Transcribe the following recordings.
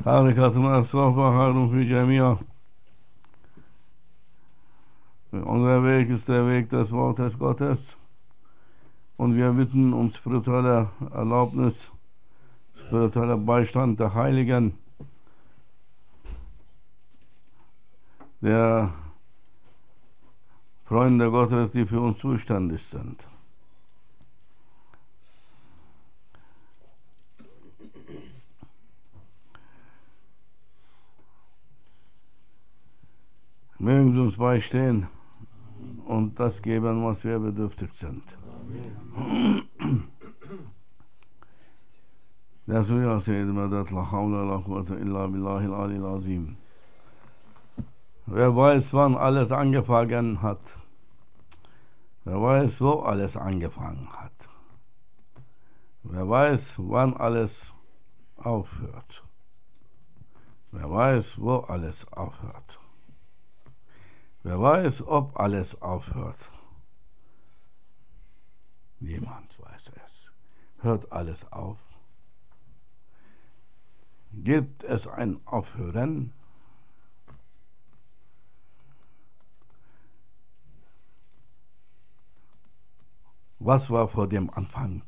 Tarikatun Aswafa Harun fi Jamia. Unser Weg ist der Weg des Wortes Gottes und wir bitten um spirituelle Erlaubnis, spiritueller Beistand der Heiligen, der Freunde Gottes, die für uns zuständig sind. Mögen Sie uns beistehen und das geben, was wir bedürftig sind. Wer weiß, wann alles angefangen hat. Wer weiß, wo alles angefangen hat. Wer weiß, wann alles aufhört. Wer weiß, wo alles aufhört. Wer weiß, ob alles aufhört. Niemand weiß es. Hört alles auf? Gibt es ein Aufhören? Was war vor dem Anfang?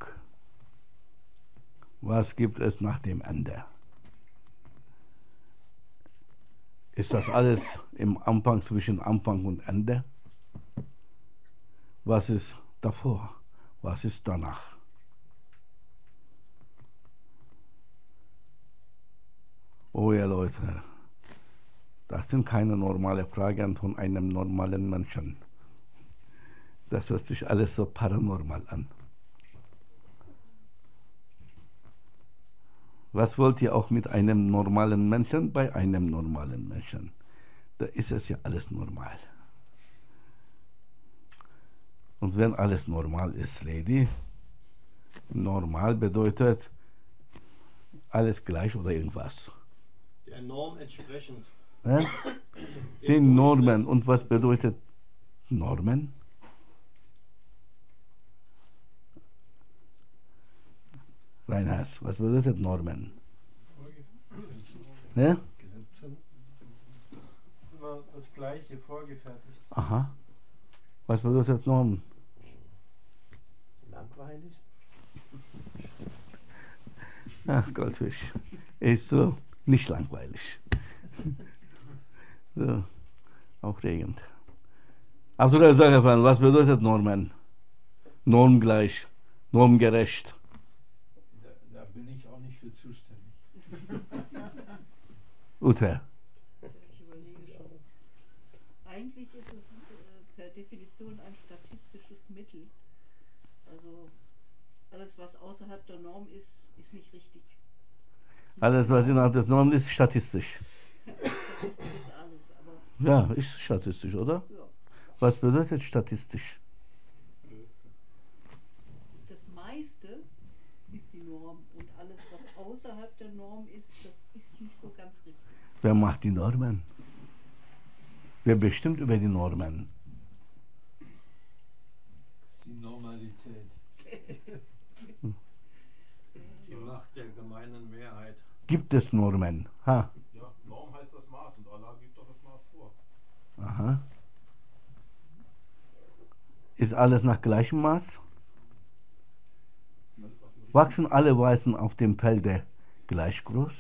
Was gibt es nach dem Ende? Ist das alles im Anfang, zwischen Anfang und Ende? Was ist davor? Was ist danach? Oh ja, Leute, das sind keine normalen Fragen von einem normalen Menschen. Das hört sich alles so paranormal an. Was wollt ihr auch mit einem normalen Menschen bei einem normalen Menschen? Da ist es ja alles normal. Und wenn alles normal ist, Lady, normal bedeutet alles gleich oder irgendwas. Der Norm entsprechend. Den Normen. Und was bedeutet Normen? Reinhard, was bedeutet Normen? Ja? Das ist immer das Gleiche, vorgefertigt. Aha. Was bedeutet Normen? Langweilig. Ach, Goldfisch. Ist so nicht langweilig. So, aufregend. Abdullah Sagafan, was bedeutet Normen? Normgleich, normgerecht. Da bin ich auch nicht für zuständig. Ute. Ich überlege schon. Eigentlich ist es per Definition ein statistisches Mittel. Also alles, was außerhalb der Norm ist, ist nicht richtig. Alles, was innerhalb des Normen ist, statistisch. Statistisch ist alles, aber Ja, ist statistisch, oder? ja. Was bedeutet statistisch? Das meiste ist die Norm und alles, was außerhalb der Norm ist, das ist nicht so ganz richtig. Wer macht die Normen? Wer bestimmt über die Normen? Die Normalität. Die Macht der gemeinen Mehrheit. Gibt es Normen? Ha. Ja, Norm heißt das Maß und Allah gibt doch das Maß vor. Aha. Ist alles nach gleichem Maß? Wachsen alle Weißen auf dem Felde gleich groß?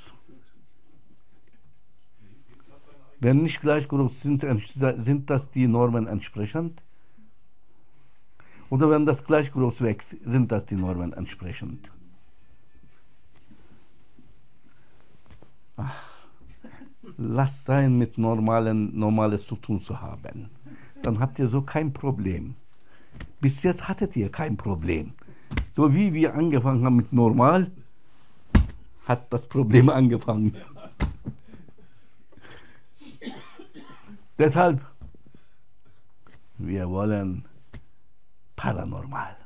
Wenn nicht gleich groß sind, sind das die Normen entsprechend? Oder wenn das gleich groß wächst, sind das die Normen entsprechend? Ach, lasst sein, mit Normales zu tun zu haben. Dann habt ihr so kein Problem. Bis jetzt hattet ihr kein Problem. So wie wir angefangen haben mit normal, hat das Problem angefangen. Deshalb, wir wollen paranormal.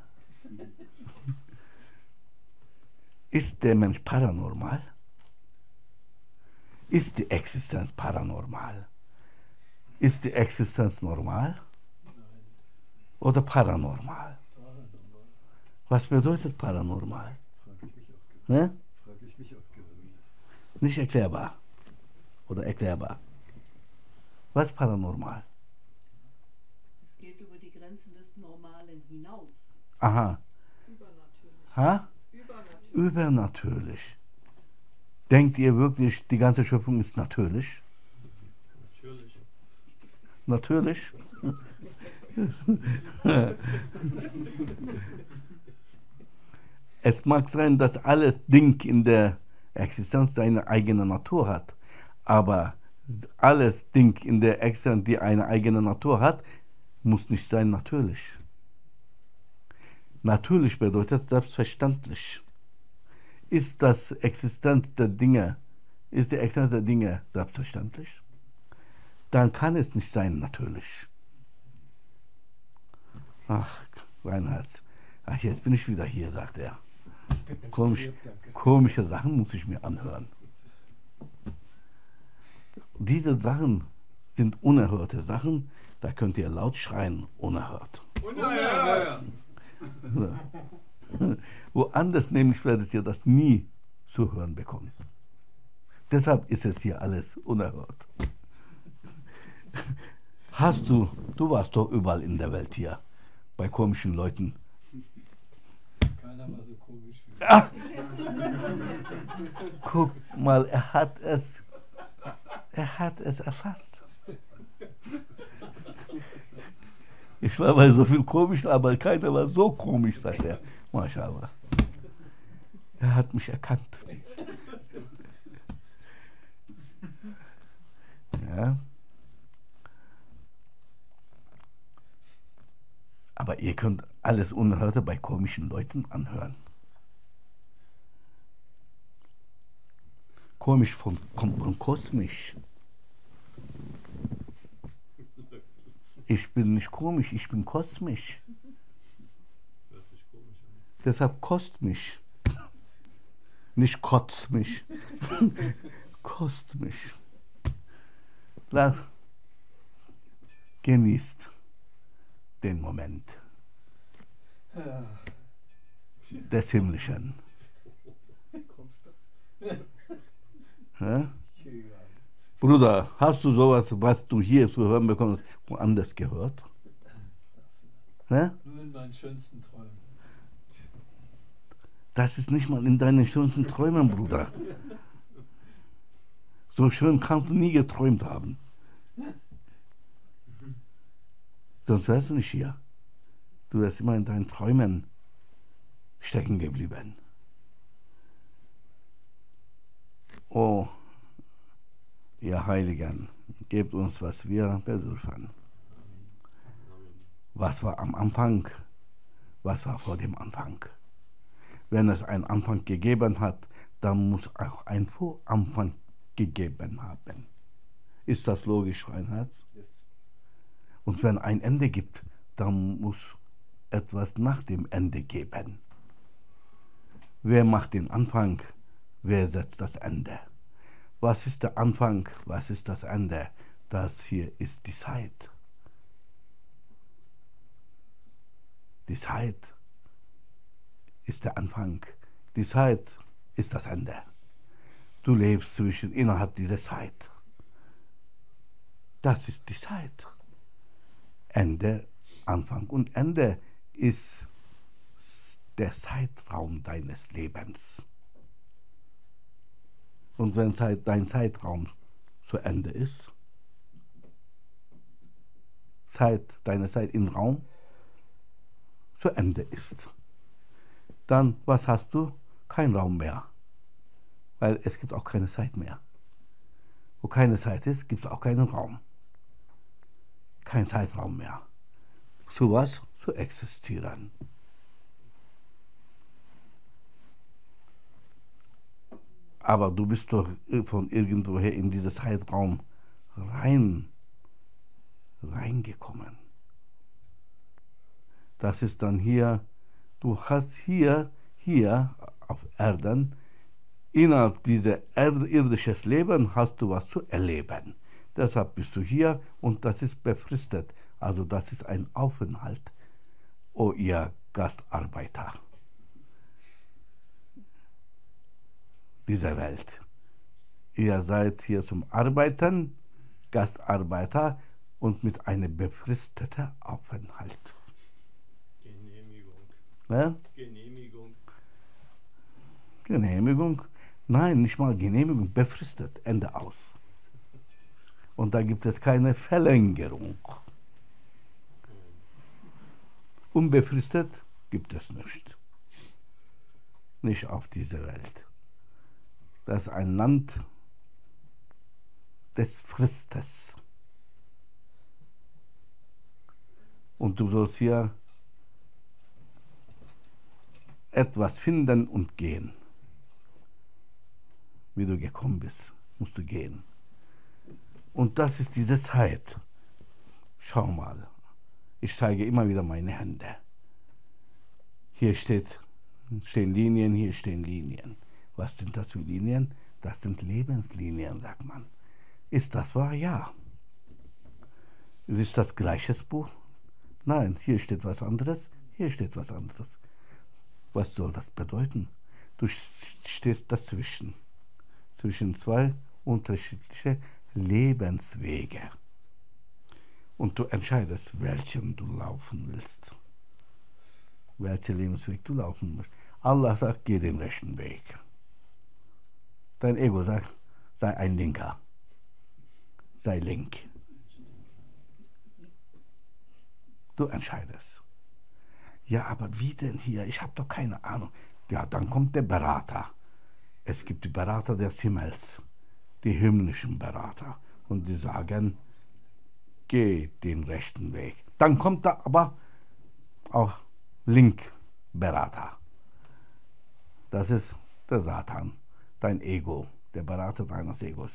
Ist der Mensch paranormal? Ist die Existenz paranormal? Ist die Existenz normal? Oder paranormal? Was bedeutet paranormal? Frage ich mich auch gerade. Nicht erklärbar. Oder erklärbar. Was ist paranormal? Es geht über die Grenzen des Normalen hinaus. Aha. Übernatürlich. Ha? Übernatürlich. Übernatürlich. Denkt ihr wirklich, die ganze Schöpfung ist natürlich? Natürlich. Natürlich? Es mag sein, dass alles Ding in der Existenz seine eigene Natur hat, aber alles Ding in der Existenz, die eine eigene Natur hat, muss nicht sein natürlich. Natürlich bedeutet selbstverständlich. Ist die Existenz der Dinge selbstverständlich? Dann kann es nicht sein natürlich. Ach, Reinhard, ach, jetzt bin ich wieder hier, sagt er. Komische Sachen muss ich mir anhören. Diese Sachen sind unerhörte Sachen, da könnt ihr laut schreien, unerhört. Unerhört! Woanders nämlich werdet ihr das nie zu hören bekommen. Deshalb ist es hier alles unerhört. Du warst doch überall in der Welt hier, bei komischen Leuten. Keiner war so komisch wie Ah! Guck mal, er hat es erfasst. Ich war bei so viel komisch, aber keiner war so komisch, sagt er. Maschallah. Er hat mich erkannt. Ja. Aber ihr könnt alles Unerhörte bei komischen Leuten anhören. Komisch kommt von kosmisch. Ich bin nicht komisch, ich bin kosmisch. Hört sich komisch an. Deshalb kost mich. Nicht kotz mich. Kost mich. Genießt den Moment des Himmlischen. Ja? Bruder, hast du sowas, was du hier zu hören bekommst, woanders gehört? Ja? Nur in meinen schönsten Träumen. Das ist nicht mal in deinen schönsten Träumen, Bruder. So schön kannst du nie geträumt haben. Sonst wärst du nicht hier. Du wärst immer in deinen Träumen stecken geblieben. Oh, ihr Heiligen, gebt uns, was wir bedürfen. Was war am Anfang? Was war vor dem Anfang? Wenn es einen Anfang gegeben hat, dann muss auch ein Voranfang gegeben haben. Ist das logisch, Reinhard? Und wenn ein Ende gibt, dann muss etwas nach dem Ende geben. Wer macht den Anfang? Wer setzt das Ende? Was ist der Anfang? Was ist das Ende? Das hier ist die Zeit. Die Zeit ist der Anfang. Die Zeit ist das Ende. Du lebst innerhalb dieser Zeit. Das ist die Zeit. Ende, Anfang und Ende ist der Zeitraum deines Lebens. Und wenn dein Zeitraum zu Ende ist, deine Zeit im Raum zu Ende ist, dann was hast du? Kein Raum mehr. Weil es gibt auch keine Zeit mehr. Wo keine Zeit ist, gibt es auch keinen Raum. Kein Zeitraum mehr. Zu was? Zu existieren. Aber du bist doch von irgendwoher in diesen Zeitraum reingekommen. Das ist dann hier, du hast hier auf Erden, innerhalb dieser irdischen Leben hast du was zu erleben. Deshalb bist du hier und das ist befristet. Also das ist ein Aufenthalt, oh ihr Gastarbeiter dieser Welt. Ihr seid hier zum Arbeiten, Gastarbeiter und mit einem befristeten Aufenthalt. Genehmigung. Ja? Genehmigung. Genehmigung? Nein, nicht mal Genehmigung, befristet, Ende aus. Und da gibt es keine Verlängerung. Unbefristet gibt es nicht. Nicht auf dieser Welt. Das ist ein Land des Fristes. Und du sollst hier etwas finden und gehen. Wie du gekommen bist, musst du gehen. Und das ist diese Zeit. Schau mal, ich zeige immer wieder meine Hände. Hier stehen Linien, hier stehen Linien. Was sind das für Linien? Das sind Lebenslinien, sagt man. Ist das wahr? Ja. Ist das gleiches Buch? Nein, hier steht was anderes, hier steht was anderes. Was soll das bedeuten? Du stehst dazwischen. Zwischen zwei unterschiedliche Lebenswege. Und du entscheidest, welchen du laufen willst. Welchen Lebensweg du laufen musst. Allah sagt, geh den rechten Weg. Dein Ego sagt, sei ein Linker. Sei link. Du entscheidest. Ja, aber wie denn hier? Ich habe doch keine Ahnung. Ja, dann kommt der Berater. Es gibt die Berater des Himmels, die himmlischen Berater. Und die sagen, geh den rechten Weg. Dann kommt da aber auch Link-Berater. Das ist der Satan, dein Ego, der Berater deines Egos.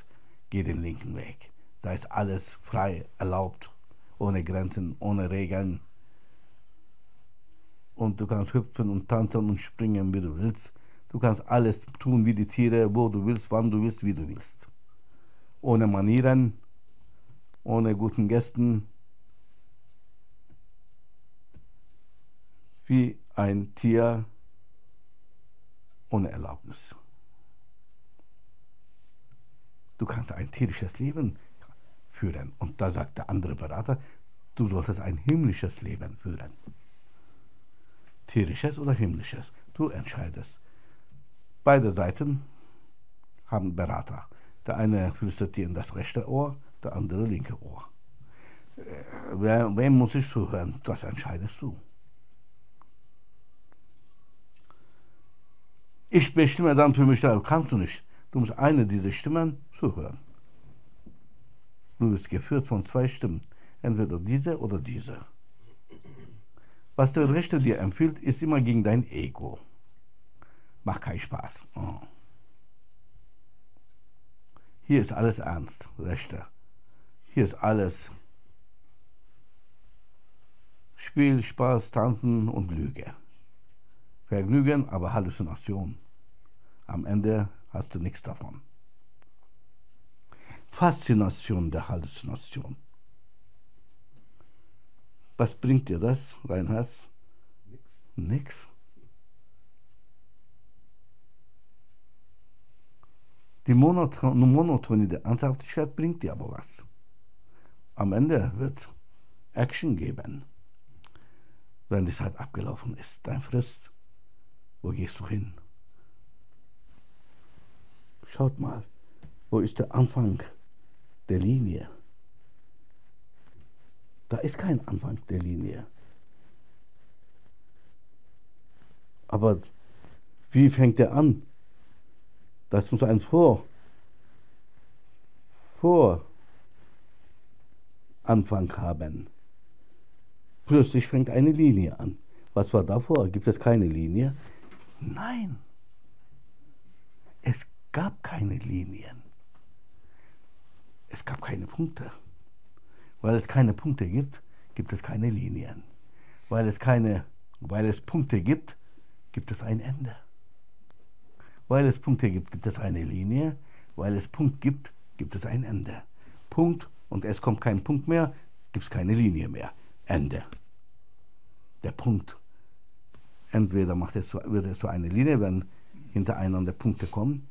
Geh den linken Weg. Da ist alles frei, erlaubt, ohne Grenzen, ohne Regeln. Und du kannst hüpfen und tanzen und springen, wie du willst. Du kannst alles tun wie die Tiere, wo du willst, wann du willst, wie du willst. Ohne Manieren, ohne guten Gästen. Wie ein Tier ohne Erlaubnis. Du kannst ein tierisches Leben führen. Und da sagt der andere Berater, du solltest ein himmlisches Leben führen. Tierisches oder himmlisches. Du entscheidest. Beide Seiten haben Berater. Der eine flüstert dir in das rechte Ohr, der andere linke Ohr. Wem muss ich zuhören? Das entscheidest du. Ich bestimme dann für mich, kannst du nicht. Du musst eine dieser Stimmen zuhören. Du wirst geführt von zwei Stimmen. Entweder diese oder diese. Was der Rechte dir empfiehlt, ist immer gegen dein Ego. Macht keinen Spaß. Oh. Hier ist alles ernst, Rechte. Hier ist alles Spiel, Spaß, Tanzen und Lüge. Vergnügen, aber Halluzination. Am Ende hast du nichts davon. Faszination der Halluzination. Was bringt dir das, Reinhard? Nix. Die Monotonie der Ernsthaftigkeit bringt dir aber was. Am Ende wird Action geben. Wenn die Zeit abgelaufen ist, dein Frist, wo gehst du hin? Schaut mal, wo ist der Anfang der Linie? Da ist kein Anfang der Linie. Aber wie fängt er an? Das muss ein Voranfang haben. Plötzlich fängt eine Linie an. Was war davor? Gibt es keine Linie? Nein. Es gab keine Linien. Es gab keine Punkte. Weil es keine Punkte gibt, gibt es keine Linien. Weil es Punkte gibt, gibt es ein Ende. Weil es Punkte gibt, gibt es eine Linie. Weil es Punkt gibt, gibt es ein Ende. Punkt und es kommt kein Punkt mehr, gibt es keine Linie mehr. Ende. Der Punkt. Entweder wird es so eine Linie, wenn hintereinander Punkte kommen.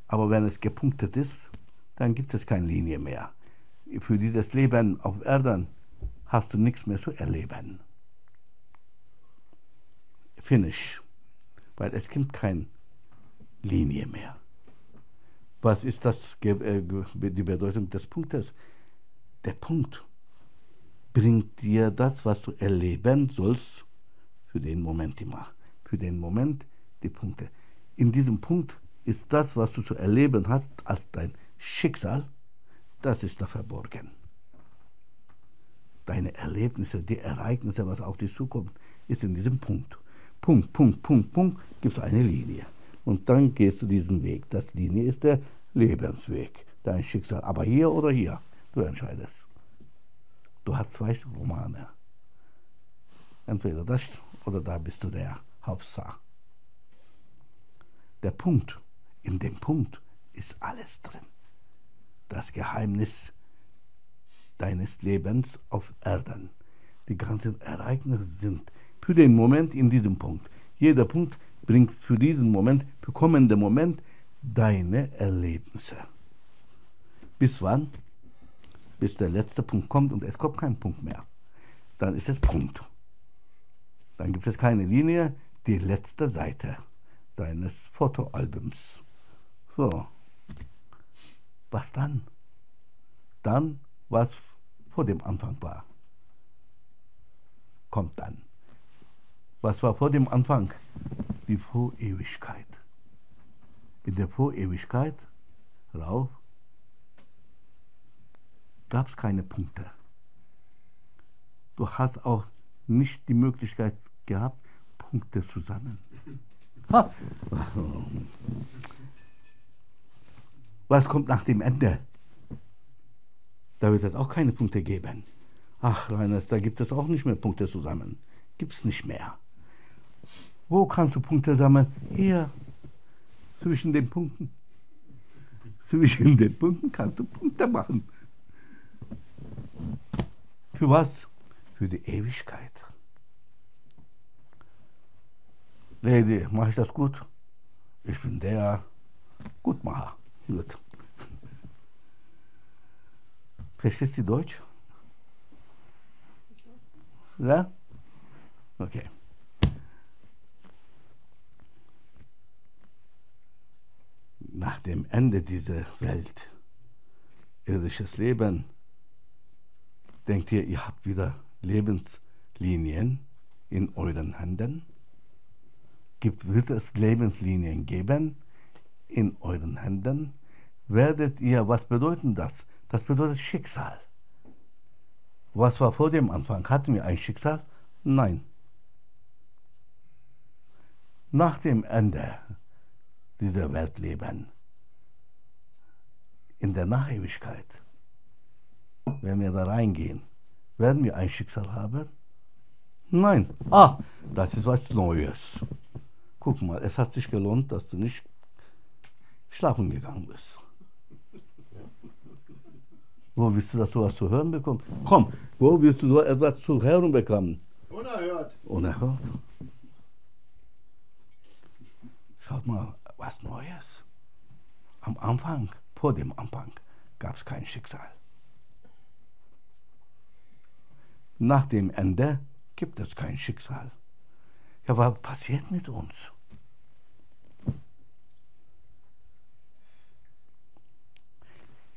Aber wenn es gepunktet ist, dann gibt es keine Linie mehr. Für dieses Leben auf Erden hast du nichts mehr zu erleben. Finish. Weil es gibt keine Linie mehr. Was ist die Bedeutung des Punktes? Der Punkt bringt dir das, was du erleben sollst, für den Moment immer. Für den Moment die Punkte. In diesem Punkt ist das, was du zu erleben hast, als dein Schicksal, das ist da verborgen. Deine Erlebnisse, die Ereignisse, was auf dich zukommt, ist in diesem Punkt. Punkt, Punkt, Punkt, Punkt, gibt es eine Linie. Und dann gehst du diesen Weg. Das Linie ist der Lebensweg, dein Schicksal. Aber hier oder hier, du entscheidest. Du hast zwei Romane. Entweder das oder da bist du der Hauptstar. Der Punkt, in dem Punkt ist alles drin. Das Geheimnis deines Lebens auf Erden. Die ganzen Ereignisse sind für den Moment in diesem Punkt. Jeder Punkt bringt für diesen Moment, für kommenden Moment, deine Erlebnisse. Bis wann? Bis der letzte Punkt kommt und es kommt kein Punkt mehr. Dann ist es Punkt. Dann gibt es keine Linie, die letzte Seite deines Fotoalbums. So. Was dann? Dann, was vor dem Anfang war, kommt dann. Was war vor dem Anfang? Die Vorewigkeit. In der Vorewigkeit, rauf, gab es keine Punkte. Du hast auch nicht die Möglichkeit gehabt, Punkte zu sammeln. Ha. Was kommt nach dem Ende? Da wird es auch keine Punkte geben. Ach, Reinhard, da gibt es auch nicht mehr Punkte zu sammeln. Gibt es nicht mehr. Wo kannst du Punkte sammeln? Hier, zwischen den Punkten. Zwischen den Punkten kannst du Punkte machen. Für was? Für die Ewigkeit. Lady, mache ich das gut? Ich bin der Gutmacher. Gut. Verstehst du Deutsch? Ja? Okay. Nach dem Ende dieser Welt, irdisches Leben, denkt ihr habt wieder Lebenslinien in euren Händen? Wird es Lebenslinien geben in euren Händen? Werdet ihr, was bedeutet das? Das bedeutet Schicksal. Was war vor dem Anfang? Hatten wir ein Schicksal? Nein. Nach dem Ende dieser Welt leben, in der Nachewigkeit, wenn wir da reingehen, werden wir ein Schicksal haben? Nein. Ah, das ist was Neues. Guck mal, es hat sich gelohnt, dass du nicht schlafen gegangen bist. Wo willst du das sowas zu hören bekommen? Komm, wo willst du so etwas zu hören bekommen? Unerhört. Unerhört. Schaut mal, was Neues. Am Anfang, vor dem Anfang, gab es kein Schicksal. Nach dem Ende gibt es kein Schicksal. Ja, was passiert mit uns?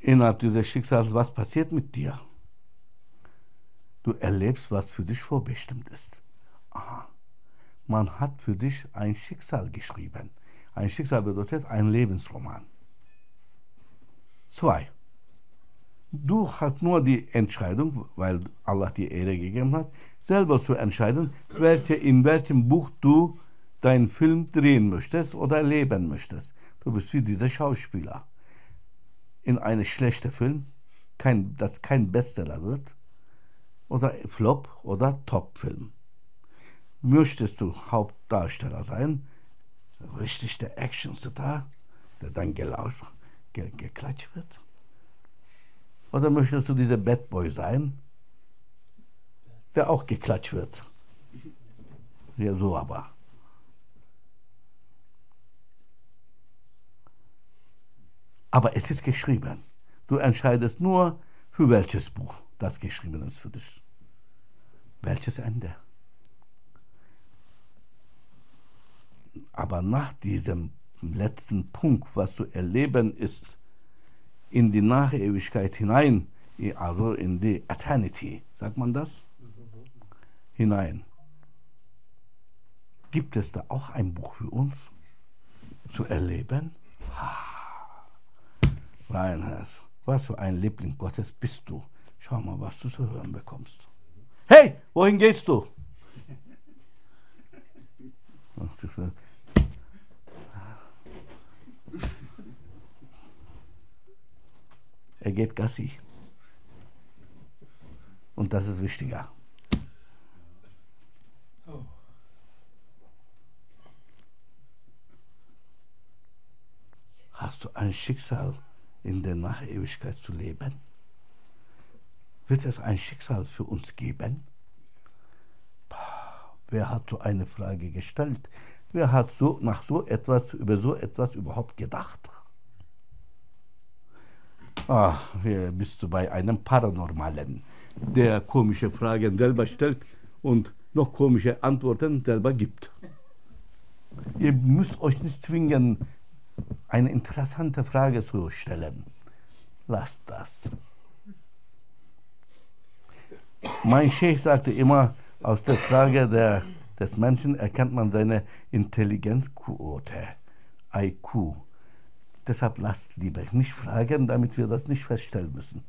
Innerhalb dieses Schicksals, was passiert mit dir? Du erlebst, was für dich vorbestimmt ist. Aha. Man hat für dich ein Schicksal geschrieben. Ein Schicksal bedeutet ein Lebensroman. 2. Du hast nur die Entscheidung, weil Allah dir Ehre gegeben hat, selber zu entscheiden, in welchem Buch du deinen Film drehen möchtest oder leben möchtest. Du bist wie dieser Schauspieler. In einem schlechten Film, das kein Bestseller wird, oder Flop oder Top-Film. Möchtest du Hauptdarsteller sein, richtig der Actionstar, der dann geklatscht wird? Oder möchtest du dieser Bad Boy sein, der auch geklatscht wird? Ja, so aber. Aber es ist geschrieben. Du entscheidest nur, für welches Buch das geschrieben ist für dich. Welches Ende. Aber nach diesem letzten Punkt, was zu erleben ist, in die Nachewigkeit hinein, also in die Eternity, sagt man das? Hinein. Gibt es da auch ein Buch für uns zu erleben? Reinhard, was für ein Liebling Gottes bist du. Schau mal, was du zu hören bekommst. Hey, wohin gehst du? Er geht Gassi. Und das ist wichtiger. Hast du ein Schicksal, in der Nachewigkeit zu leben? Wird es ein Schicksal für uns geben? Wer hat so eine Frage gestellt? Wer hat über so etwas überhaupt gedacht? Hier bist du bei einem Paranormalen, der komische Fragen selber stellt und noch komische Antworten selber gibt. Ihr müsst euch nicht zwingen, eine interessante Frage zu stellen. Lasst das. Mein Sheikh sagte immer, aus der Frage des Menschen erkennt man seine Intelligenzquote, IQ. Deshalb lasst lieber nicht fragen, damit wir das nicht feststellen müssen.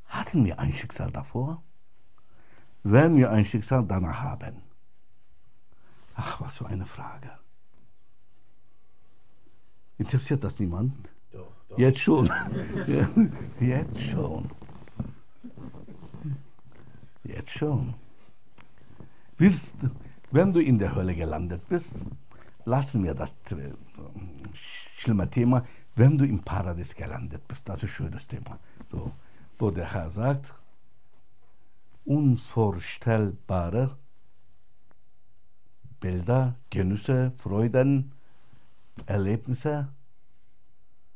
Hatten wir ein Schicksal davor? Werden wir ein Schicksal danach haben? Ach, was für eine Frage. Interessiert das niemand? Doch. Jetzt schon. Jetzt schon. Jetzt schon. Wenn du in der Hölle gelandet bist, lassen wir das schlimme Thema, wenn du im Paradies gelandet bist. Das ist ein schönes Thema. So, wo der Herr sagt, unvorstellbare Bilder, Genüsse, Freuden, Erlebnisse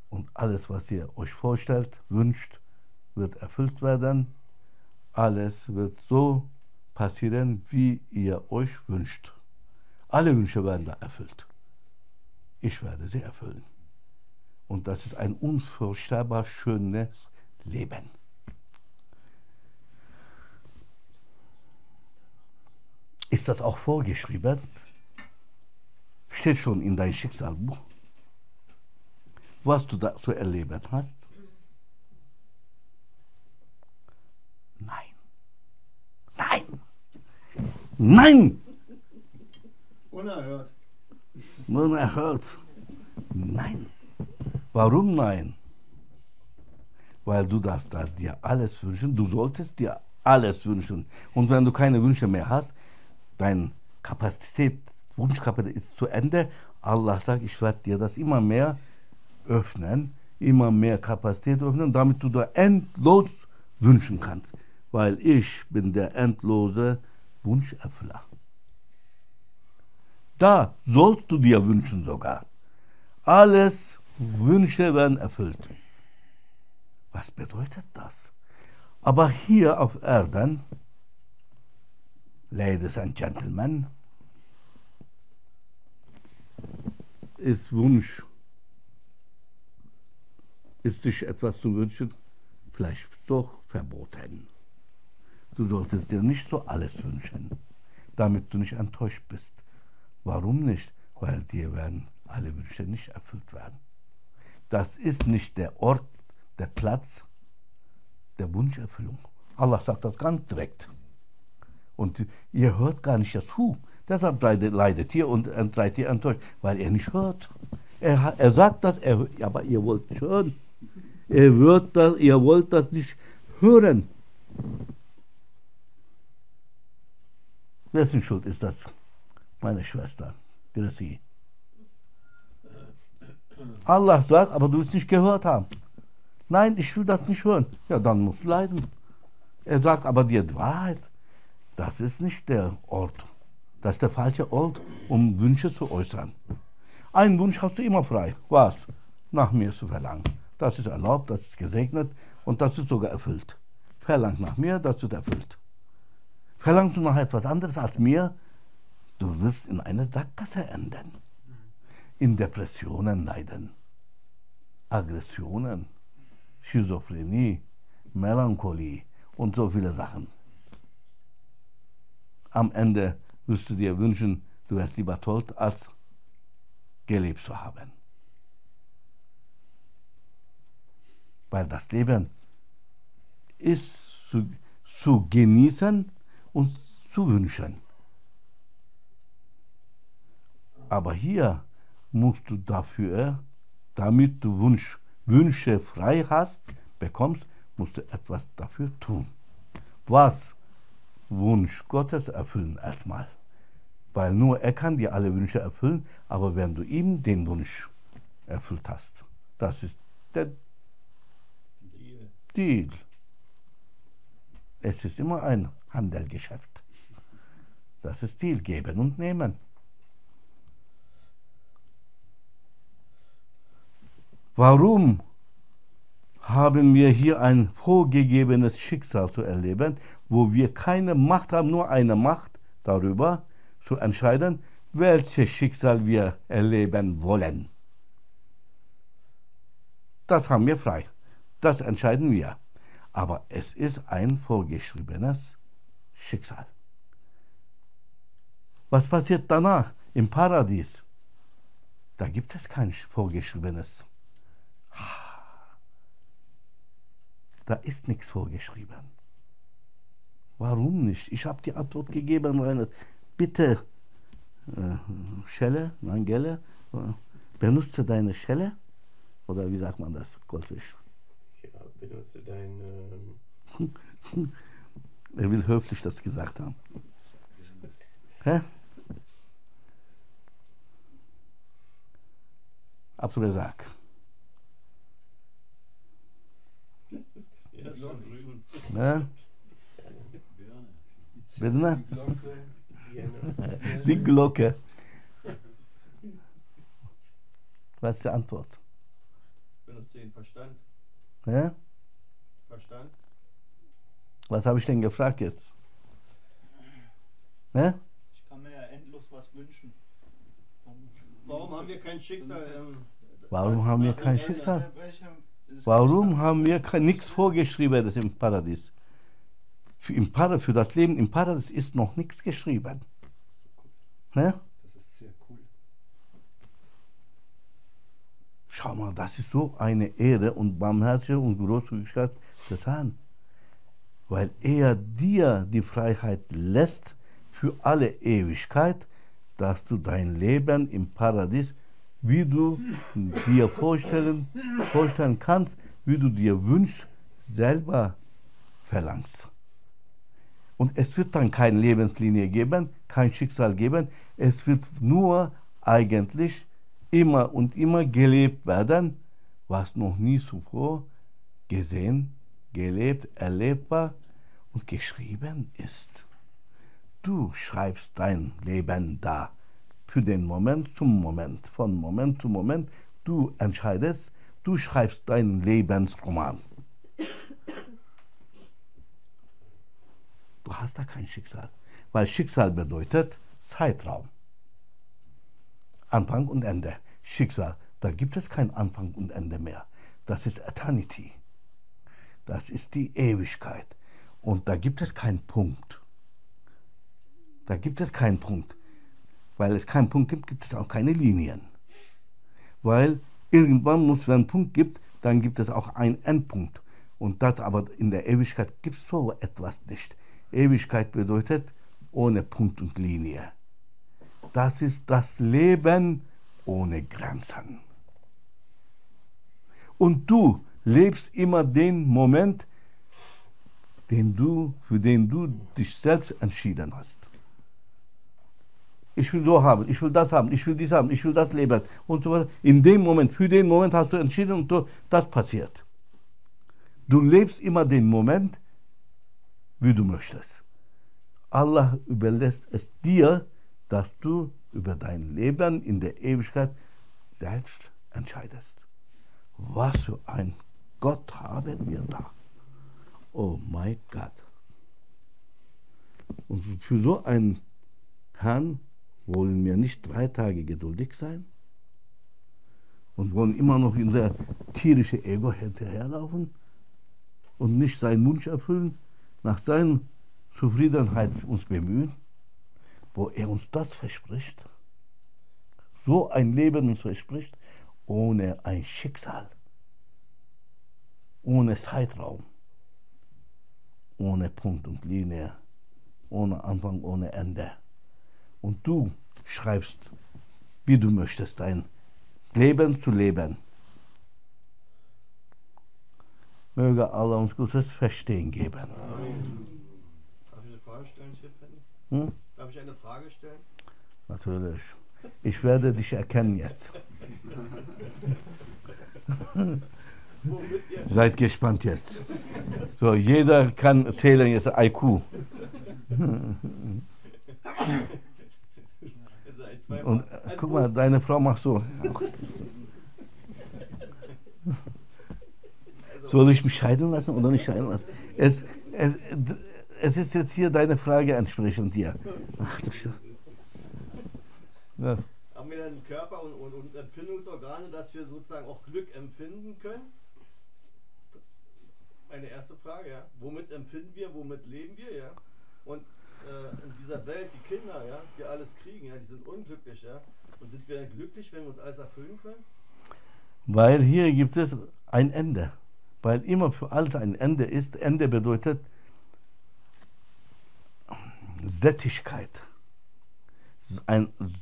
und alles, was ihr euch vorstellt, wünscht, wird erfüllt werden. Alles wird so passieren, wie ihr euch wünscht. Alle Wünsche werden da erfüllt. Ich werde sie erfüllen. Und das ist ein unvorstellbar schönes Leben. Ist das auch vorgeschrieben? Steht schon in deinem Schicksalbuch, was du da zu erleben hast? Nein. Nein. Nein. Unerhört. Unerhört. Nein. Warum nein? Weil du darfst da dir alles wünschen. Du solltest dir alles wünschen. Und wenn du keine Wünsche mehr hast, deine Wunschkapazität ist zu Ende. Allah sagt, ich werde dir das immer mehr öffnen, immer mehr Kapazität öffnen, damit du da endlos wünschen kannst. Weil ich bin der endlose Wunscherfüller. Da sollst du dir wünschen sogar. Alles Wünsche werden erfüllt. Was bedeutet das? Aber hier auf Erden, Ladies and Gentlemen, ist Wunsch, ist sich etwas zu wünschen, vielleicht doch verboten. Du solltest dir nicht so alles wünschen, damit du nicht enttäuscht bist. Warum nicht? Weil dir werden alle Wünsche nicht erfüllt werden. Das ist nicht der Ort, der Platz der Wunscherfüllung. Allah sagt das ganz direkt. Und ihr hört gar nicht dazu. Deshalb leidet ihr und seid ihr enttäuscht, weil ihr nicht hört. Er sagt das, aber ihr wollt nicht hören. Ihr wollt das nicht hören. Wessen Schuld ist das? Meine Schwester, Grüßi. Allah sagt, aber du willst nicht gehört haben. Nein, ich will das nicht hören. Ja, dann musst du leiden. Er sagt aber dir die Wahrheit. Das ist nicht der Ort, Das ist der falsche Ort, um Wünsche zu äußern. Einen Wunsch hast du immer frei. Was? Nach mir zu verlangen. Das ist erlaubt, das ist gesegnet und das ist sogar erfüllt. Verlang nach mir, das wird erfüllt. Verlangst du nach etwas anderes als mir, du wirst in eine Sackgasse enden. In Depressionen leiden, Aggressionen, Schizophrenie, Melancholie und so viele Sachen. Am Ende wirst du dir wünschen, du wärst lieber tot, als gelebt zu haben. Weil das Leben ist zu genießen und zu wünschen. Aber hier musst du dafür, damit du Wünsche frei bekommst, musst du etwas dafür tun. Was? Wunsch Gottes erfüllen erstmal. Weil nur er kann dir alle Wünsche erfüllen, aber wenn du ihm den Wunsch erfüllt hast, das ist der Deal. Es ist immer ein Handelgeschäft. Das ist Deal, geben und nehmen. Warum haben wir hier ein vorgegebenes Schicksal zu erleben, wo wir keine Macht haben, nur eine Macht darüber zu entscheiden, welches Schicksal wir erleben wollen? Das haben wir frei. Das entscheiden wir. Aber es ist ein vorgeschriebenes Schicksal. Was passiert danach im Paradies? Da gibt es kein vorgeschriebenes. Da ist nichts vorgeschrieben. Warum nicht? Ich habe die Antwort gegeben, Reinhard. Bitte, Schelle, nein, Gelle, benutze deine Schelle. Oder wie sagt man das, Goldfisch? Ja, benutze dein. Er will höflich das gesagt haben. Hä? Abdulrazak. Ja, schon drüben. Ne? Birne? Die Glocke. Was ist die Antwort? Benutze den Verstand. Hä? Verstand? Was habe ich denn gefragt jetzt? Hä? Ich kann mir ja endlos was wünschen. Warum haben wir kein Schicksal? Warum haben wir kein Schicksal? Warum haben wir nichts Vorgeschriebenes im Paradies? Für das Leben im Paradies ist noch nichts geschrieben. Ne? Das ist sehr cool. Schau mal, das ist so eine Ehre und Barmherzigkeit und Großzügigkeit des Herrn. Weil er dir die Freiheit lässt für alle Ewigkeit, dass du dein Leben im Paradies, wie du dir vorstellen kannst, wie du dir wünschst, selber verlangst. Und es wird dann keine Lebenslinie geben, kein Schicksal geben. Es wird nur eigentlich immer und immer gelebt werden, was noch nie zuvor gesehen, gelebt, erlebbar und geschrieben ist. Du schreibst dein Leben da, für den Moment zum Moment, von Moment zu Moment. Du entscheidest, du schreibst deinen Lebensroman. Du hast da kein Schicksal, weil Schicksal bedeutet Zeitraum. Anfang und Ende. Schicksal, da gibt es kein Anfang und Ende mehr. Das ist Eternity. Das ist die Ewigkeit. Und da gibt es keinen Punkt. Da gibt es keinen Punkt. Weil es keinen Punkt gibt, gibt es auch keine Linien. Weil irgendwann muss, wenn es einen Punkt gibt, dann gibt es auch einen Endpunkt. Und das aber in der Ewigkeit gibt es so etwas nicht. Ewigkeit bedeutet ohne Punkt und Linie. Das ist das Leben ohne Grenzen. Und du lebst immer den Moment, für den du dich selbst entschieden hast. Ich will so haben, ich will das haben, ich will dies haben, ich will das leben und so weiter. In dem Moment, für den Moment hast du entschieden und das passiert. Du lebst immer den Moment, wie du möchtest. Allah überlässt es dir, dass du über dein Leben in der Ewigkeit selbst entscheidest. Was für ein Gott haben wir da. Oh mein Gott. Und für so einen Herrn wollen wir nicht 3 Tage geduldig sein und wollen immer noch in unser tierisches Ego hinterherlaufen und nicht seinen Wunsch erfüllen, nach seiner Zufriedenheit uns bemühen, wo er uns das verspricht, so ein Leben uns verspricht, ohne ein Schicksal, ohne Zeitraum, ohne Punkt und Linie, ohne Anfang, ohne Ende. Und du schreibst, wie du möchtest, dein Leben zu leben. Möge Allah uns Gutes Verstehen geben. Darf ich eine Frage stellen, Stefanie? Darf ich eine Frage stellen? Natürlich. Ich werde dich erkennen jetzt. Womit ihr, Seid gespannt jetzt. So, jeder kann zählen jetzt IQ. also zwei Und guck mal, deine Frau macht so. Soll ich mich scheiden lassen oder nicht scheiden lassen? Es ist jetzt hier deine Frage entsprechend dir. Ach, das ist, ja. haben wir dann Körper und Empfindungsorgane, dass wir sozusagen auch Glück empfinden können? Meine erste Frage, ja. Womit empfinden wir, womit leben wir, ja? Und in dieser Welt, die Kinder, ja, die alles kriegen, ja, die sind unglücklich, ja. Und sind wir glücklich, wenn wir uns alles erfüllen können? Weil hier gibt es ein Ende. Weil immer für alles ein Ende ist. Ende bedeutet Sättigkeit.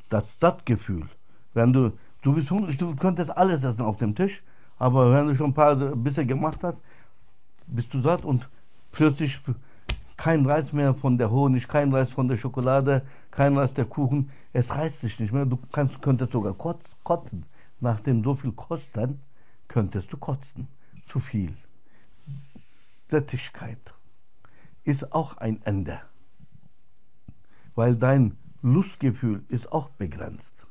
Das Sattgefühl. Wenn du bist hungrig, du könntest alles essen auf dem Tisch, aber wenn du schon ein paar Bisse gemacht hast, bist du satt und plötzlich kein Reiz mehr von der Honig, kein Reiz von der Schokolade, kein Reiz der Kuchen. Es reizt dich nicht mehr. Du könntest sogar kotzen. Nachdem so viel kosten, könntest du kotzen. Zu viel. Sättigkeit ist auch ein Ende. Weil dein Lustgefühl ist auch begrenzt.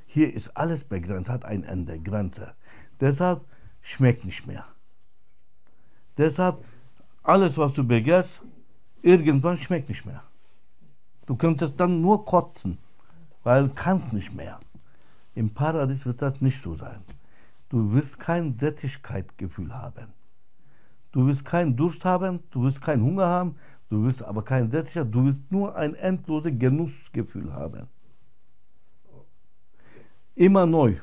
Hier ist alles begrenzt, hat ein Ende, Grenze. Deshalb schmeckt nicht mehr. Deshalb, alles was du begehrst, irgendwann schmeckt nicht mehr. Du könntest dann nur kotzen, weil du kannst nicht mehr. Im Paradies wird das nicht so sein. Du wirst kein Sättigkeitsgefühl haben. Du wirst keinen Durst haben, du wirst keinen Hunger haben, du wirst aber kein Sättigkeit, du wirst nur ein endloses Genussgefühl haben. Immer neu.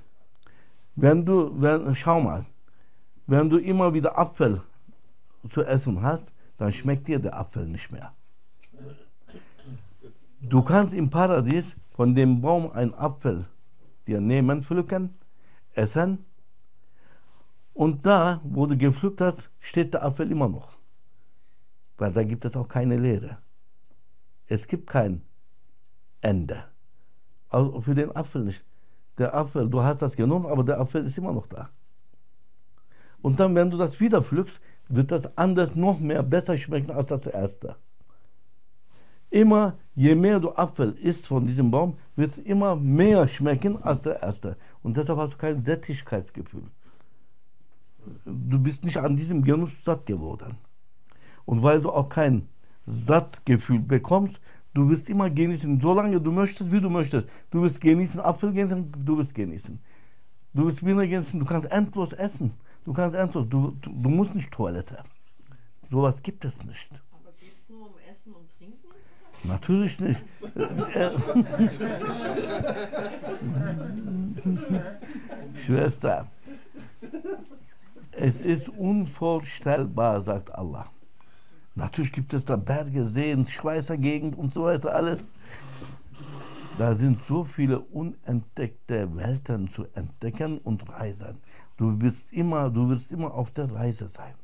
Schau mal, wenn du immer wieder Apfel zu essen hast, dann schmeckt dir der Apfel nicht mehr. Du kannst im Paradies von dem Baum einen Apfel dir nehmen, pflücken, essen, und da, wo du gepflückt hast, steht der Apfel immer noch. Weil da gibt es auch keine Leere. Es gibt kein Ende. Also für den Apfel nicht. Der Apfel, du hast das genommen, aber der Apfel ist immer noch da. Und dann, wenn du das wieder pflückst, wird das anders noch mehr besser schmecken als das erste. Immer, je mehr du Apfel isst von diesem Baum, wird es immer mehr schmecken als der erste. Und deshalb hast du kein Sättigkeitsgefühl. Du bist nicht an diesem Genuss satt geworden. Und weil du auch kein Sattgefühl bekommst, du wirst immer genießen, solange du möchtest, wie du möchtest. Du wirst genießen, Apfel genießen, du wirst genießen. Du wirst Biene genießen, du kannst endlos essen. Du kannst endlos, du musst nicht Toilette. Sowas gibt es nicht. Aber geht es nur um Essen und Trinken? Natürlich nicht. Schwester, es ist unvorstellbar, sagt Allah. Natürlich gibt es da Berge, Seen, Schweißergegend und so weiter, alles. Da sind so viele unentdeckte Welten zu entdecken und reisen. Du wirst immer auf der Reise sein.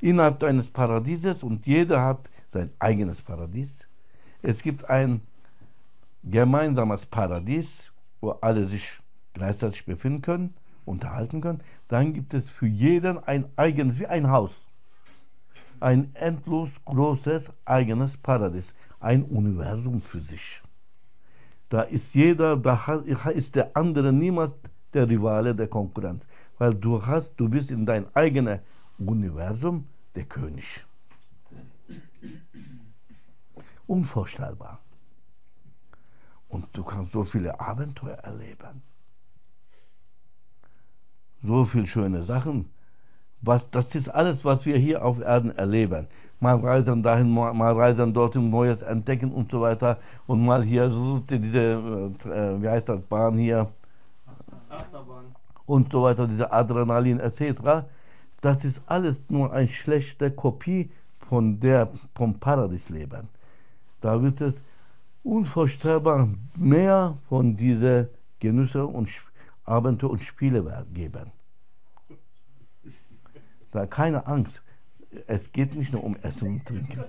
Innerhalb deines Paradieses, und jeder hat sein eigenes Paradies. Es gibt ein gemeinsames Paradies, wo alle sich gleichzeitig befinden können, unterhalten können. Dann gibt es für jeden ein eigenes, wie ein Haus. Ein endlos großes eigenes Paradies. ein Universum für sich. Da ist jeder, ist der andere niemals der Rivale, der Konkurrenz. Weil du bist in dein eigenes Universum der König. Unvorstellbar. Und du kannst so viele Abenteuer erleben. So viele schöne Sachen. Das ist alles, was wir hier auf Erden erleben. Mal reisen dahin, mal reisen dorthin, Neues entdecken und so weiter. Und mal hier so diese, wie heißt das, Bahn hier. Achterbahn. Und so weiter, diese Adrenalin etc. Das ist alles nur eine schlechte Kopie vom Paradiesleben. Da wird es unvorstellbar mehr von diesen Genüsse und Abenteuer und Spiele geben. Da keine Angst. Es geht nicht nur um Essen und Trinken.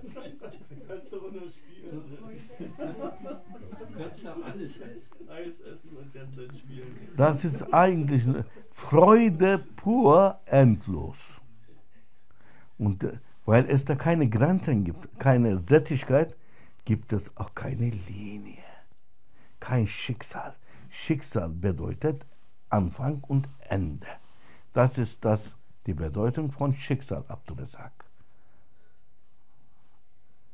Kannst du ohne spielen. Du kannst ja alles essen. Eis essen und jetzt spielen. Das ist eigentlich eine Freude pur, endlos. Und weil es da keine Grenzen gibt, keine Sättigkeit, gibt es auch keine Linie, kein Schicksal. Schicksal bedeutet Anfang und Ende. Das ist die Bedeutung von Schicksal, Abdurrazak.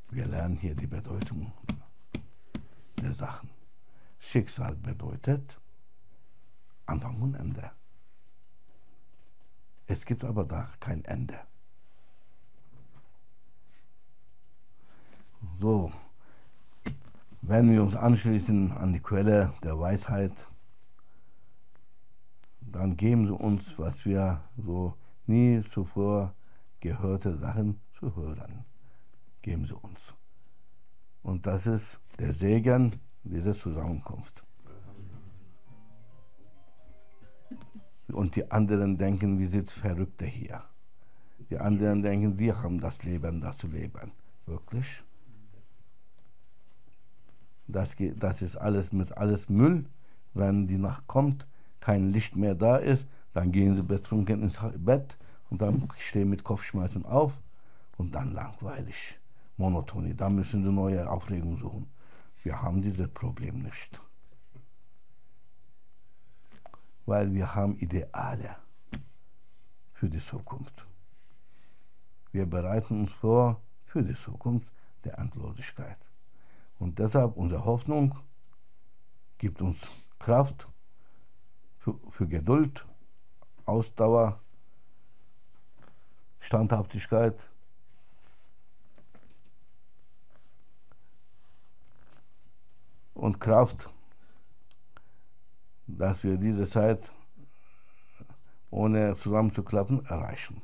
Wir lernen hier die Bedeutung der Sachen. Schicksal bedeutet Anfang und Ende. Es gibt aber da kein Ende. So, wenn wir uns anschließen an die Quelle der Weisheit, dann geben sie uns, was wir so nie zuvor gehörte Sachen zu hören. Geben sie uns. Und das ist der Segen dieser Zusammenkunft. Und die anderen denken, wir sind Verrückte hier. Die anderen denken, wir haben das Leben, das zu leben. Wirklich? Das ist alles alles Müll. Wenn die Nacht kommt, kein Licht mehr da ist, dann gehen sie betrunken ins Bett und dann stehen mit Kopfschmerzen auf und dann langweilig, Monotonie. Da müssen sie neue Aufregung suchen. Wir haben dieses Problem nicht. Weil wir haben Ideale für die Zukunft. Wir bereiten uns vor für die Zukunft der Endlosigkeit. Und deshalb unsere Hoffnung gibt uns Kraft für Geduld, Ausdauer, Standhaftigkeit. Und Kraft, dass wir diese Zeit ohne zusammenzuklappen erreichen.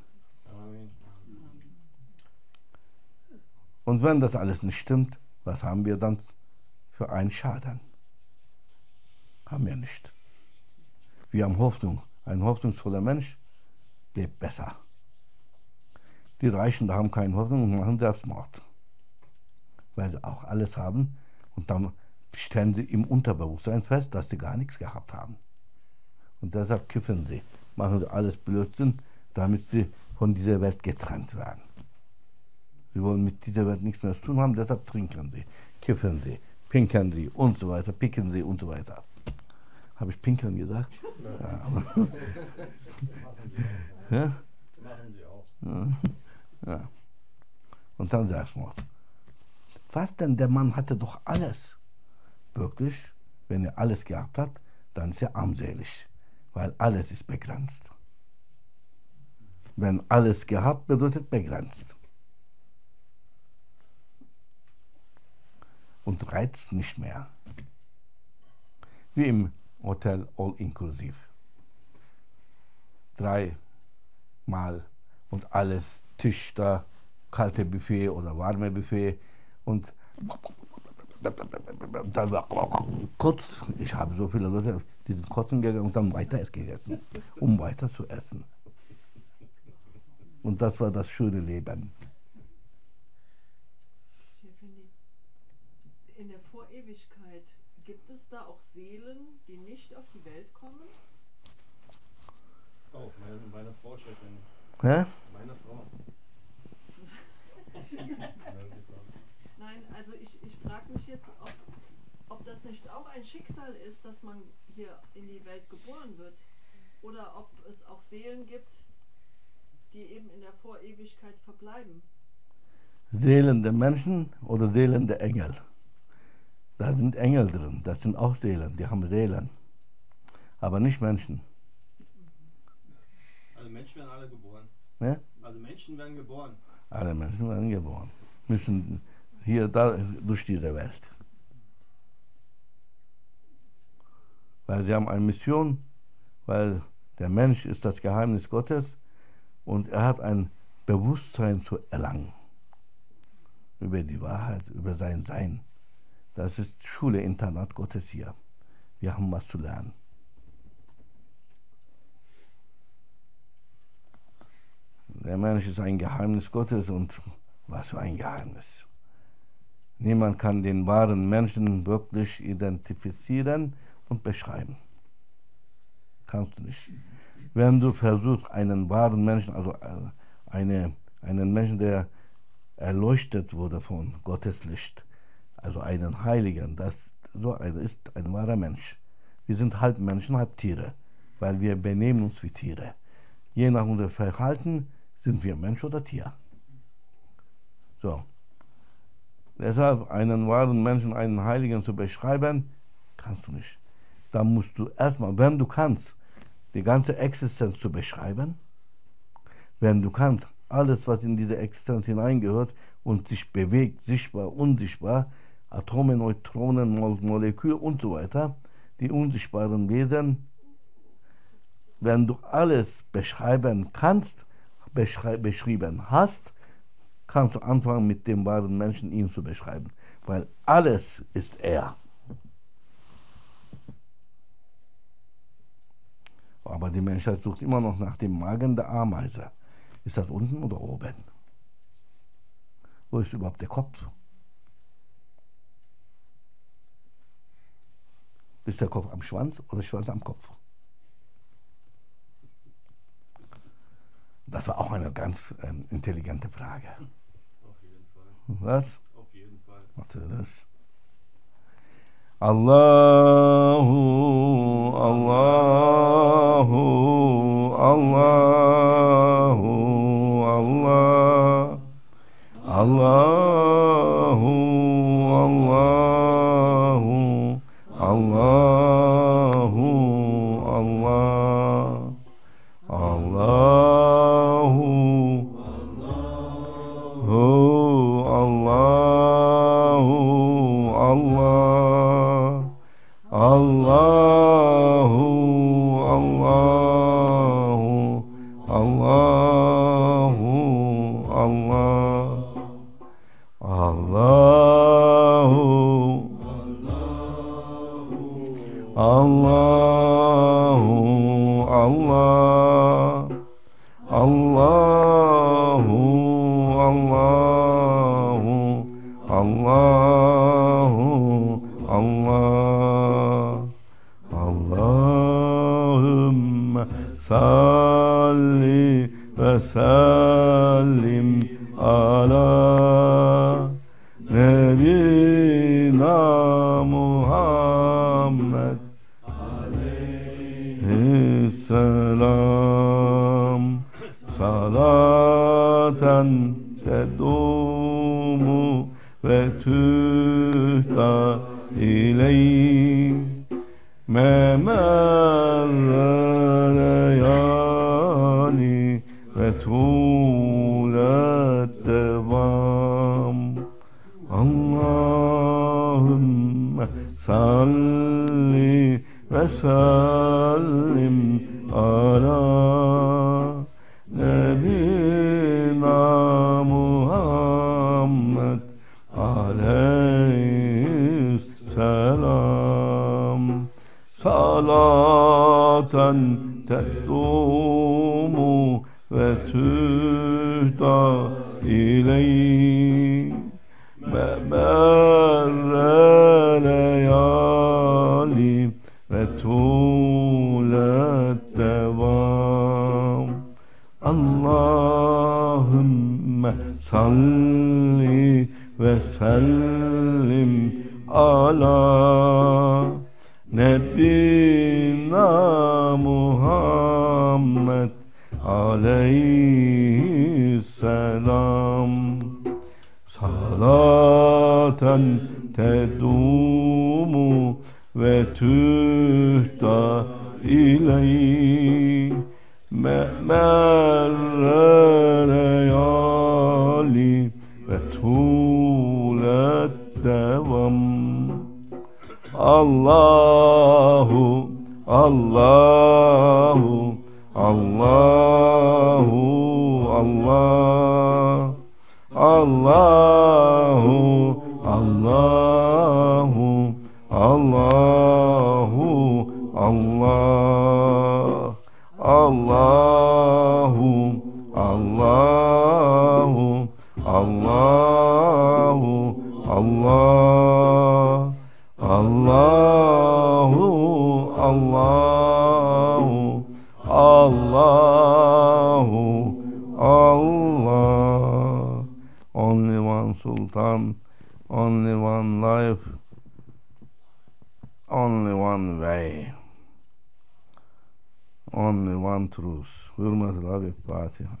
Amen. Und wenn das alles nicht stimmt, was haben wir dann für einen Schaden? Haben wir nicht. Wir haben Hoffnung. Ein hoffnungsvoller Mensch lebt besser. Die Reichen, da haben keine Hoffnung und machen Selbstmord. Weil sie auch alles haben und dann stellen sie im Unterbewusstsein fest, dass sie gar nichts gehabt haben. Und deshalb kiffen sie, machen sie alles Blödsinn, damit sie von dieser Welt getrennt werden. Sie wollen mit dieser Welt nichts mehr zu tun haben, deshalb trinken sie, kiffen sie, pinkern sie und so weiter, picken sie und so weiter. Habe ich pinkern gesagt? Ja. Ja? Machen sie auch. Ja. Und dann Selbstmord. Was denn? Der Mann hatte doch alles. Wirklich, wenn er alles gehabt hat, dann ist er armselig, weil alles ist begrenzt. Wenn alles gehabt bedeutet begrenzt. Und reizt nicht mehr. Wie im Hotel All Inclusive. 3 Mal und alles, Tisch da, kalte Buffet oder warme Buffet und dann war kurz, ich habe so viele Leute, die sind kotzen gegangen und dann weiter gegessen, um weiter zu essen. Und das war das schöne Leben. In der Vorewigkeit, gibt es da auch Seelen, die nicht auf die Welt kommen? Oh, meine Frau, Chefin. Hä? Meine Frau. Nein, also ich frage mich jetzt, ob das nicht auch ein Schicksal ist, dass man hier in die Welt geboren wird. Oder ob es auch Seelen gibt, die eben in der Vorewigkeit verbleiben. Seelen der Menschen oder Seelen der Engel? Da sind Engel drin, das sind auch Seelen, die haben Seelen. Aber nicht Menschen. Also Menschen werden alle geboren. Ne? Also Menschen werden geboren. Alle Menschen werden geboren. Müssen hier, da, durch diese Welt. Weil sie haben eine Mission, weil der Mensch ist das Geheimnis Gottes und er hat ein Bewusstsein zu erlangen. Über die Wahrheit, über sein Sein. Das ist Schule, Internat Gottes hier. Wir haben was zu lernen. Der Mensch ist ein Geheimnis Gottes und was für ein Geheimnis. Niemand kann den wahren Menschen wirklich identifizieren und beschreiben. Kannst du nicht. Wenn du versuchst, einen wahren Menschen, also einen Menschen, der erleuchtet wurde von Gottes Licht, also einen Heiligen, so einer ist ein wahrer Mensch. Wir sind halb Menschen, halb Tiere, weil wir benehmen uns wie Tiere. Je nach unserem Verhalten sind wir Mensch oder Tier. So. Deshalb einen wahren Menschen, einen Heiligen zu beschreiben, kannst du nicht. Da musst du erstmal, wenn du kannst, die ganze Existenz zu beschreiben, wenn du kannst, alles, was in diese Existenz hineingehört und sich bewegt, sichtbar, unsichtbar, Atome, Neutronen, Moleküle und so weiter, die unsichtbaren Wesen, wenn du alles beschreiben kannst, beschrieben hast, kannst du anfangen, mit dem wahren Menschen ihn zu beschreiben, weil alles ist er. Aber die Menschheit sucht immer noch nach dem Magen der Ameise. Ist das unten oder oben? Wo ist überhaupt der Kopf? Ist der Kopf am Schwanz oder Schwanz am Kopf? Das war auch eine ganz intelligente Frage. Auf jeden Fall. Was? Auf jeden Fall. Natürlich. Allahu, Allahu, Allahu, Allah, Allahu, Allahu, Allahu, Allah, Allahu, Allahu, Allah, Allahu, Allahu, Allahu, Allah, Allahu, Allahu, Allah, Allahu, Allahu, Allahu, Allah, Allahümme salli ve sellim ala Nebina Muhammed aleyhisselam salaten tedumu ve tühta ileyh memerre leyali ve tulet devam. Allahümme salli ve sellim ala Nebina Muhammed aleyhisselam salaten tedumu ve tühta ileyh memerre leyali ve tulet devam. Allahümme salli ve sellim Nebbina Muhammed aleyhisselam. Salaten tedumu ve tühta ileyh merre leyali ve tulet devam. Allahu Allahu Allahu Allah Allahu Allahu Allahu Allah Allahu Allahu Allahu Allah Allahu Allahu Allahu Allah. Only one Sultan, only one life, only one way, only one truth. Hürmetli abi, Fatiha.